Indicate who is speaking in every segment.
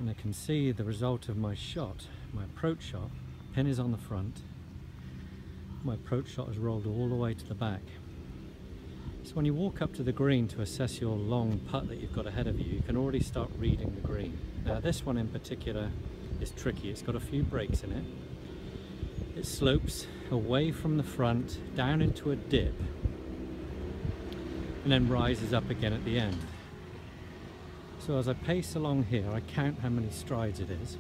Speaker 1: And I can see the result of my shot, my approach shot. Pin is on the front. My approach shot has rolled all the way to the back. So when you walk up to the green to assess your long putt that you've got ahead of you, you can already start reading the green. Now this one in particular is tricky. It's got a few breaks in it. It slopes away from the front, down into a dip, and then rises up again at the end. So as I pace along here, I count how many strides it is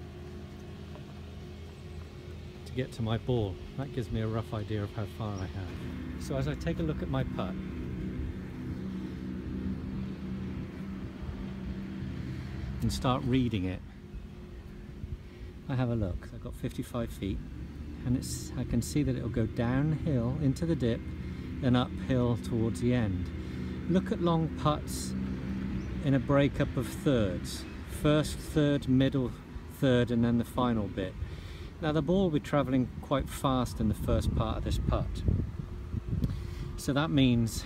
Speaker 1: to get to my ball. That gives me a rough idea of how far I have. So as I take a look at my putt, and start reading it, I have a look. I've got 55 feet, and I can see that it'll go downhill into the dip, then uphill towards the end. Look at long putts in a breakup of thirds. First third, middle third, and then the final bit. Now the ball will be travelling quite fast in the first part of this putt. So that means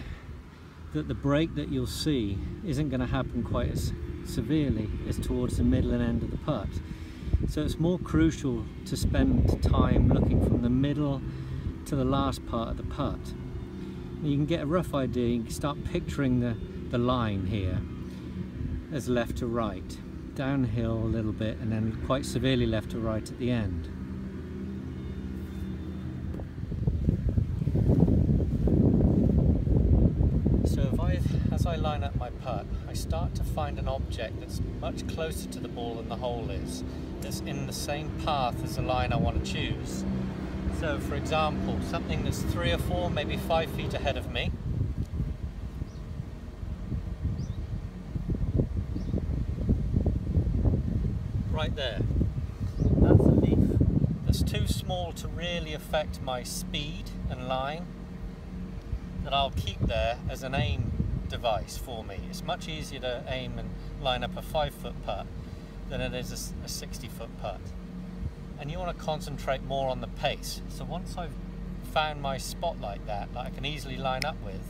Speaker 1: that the break that you'll see isn't going to happen quite as severely as towards the middle and end of the putt. So it's more crucial to spend time looking from the middle to the last part of the putt. You can get a rough idea, you can start picturing the line here as left to right, downhill a little bit, and then quite severely left to right at the end. So as I line up my putt, I start to find an object that's much closer to the ball than the hole is, that's in the same path as the line I want to choose. So for example, something that's 3 or 4, maybe 5 feet ahead of me. Right there. That's a leaf that's too small to really affect my speed and line, that I'll keep there as an aim device for me. It's much easier to aim and line up a 5-foot putt than it is a 60-foot putt. And you want to concentrate more on the pace. So once I've found my spot like that I can easily line up with,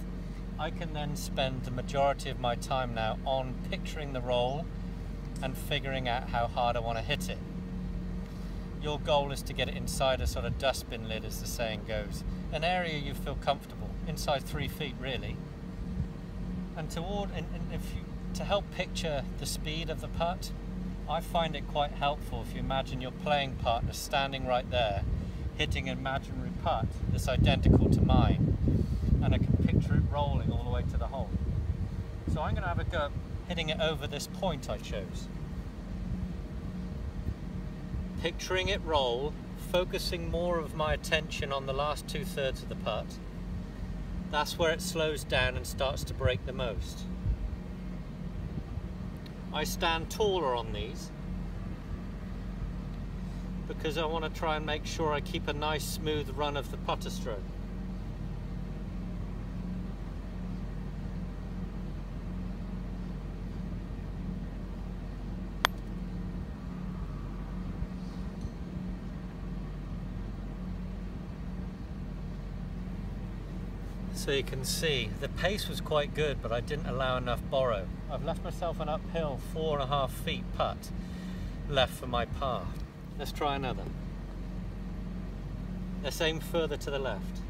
Speaker 1: I can then spend the majority of my time now on picturing the roll and figuring out how hard I want to hit it. Your goal is to get it inside a sort of dustbin lid, as the saying goes, an area you feel comfortable, inside 3 feet really. And to help picture the speed of the putt, I find it quite helpful if you imagine your playing partner standing right there, hitting an imaginary putt that's identical to mine, and I can picture it rolling all the way to the hole. So I'm going to have a go hitting it over this point I chose. Picturing it roll, focusing more of my attention on the last 2/3 of the putt. That's where it slows down and starts to break the most. I stand taller on these because I want to try and make sure I keep a nice smooth run of the putter stroke. So you can see the pace was quite good, but I didn't allow enough borrow. I've left myself an uphill 4.5 feet putt left for my par. Let's try another. Let's aim further to the left.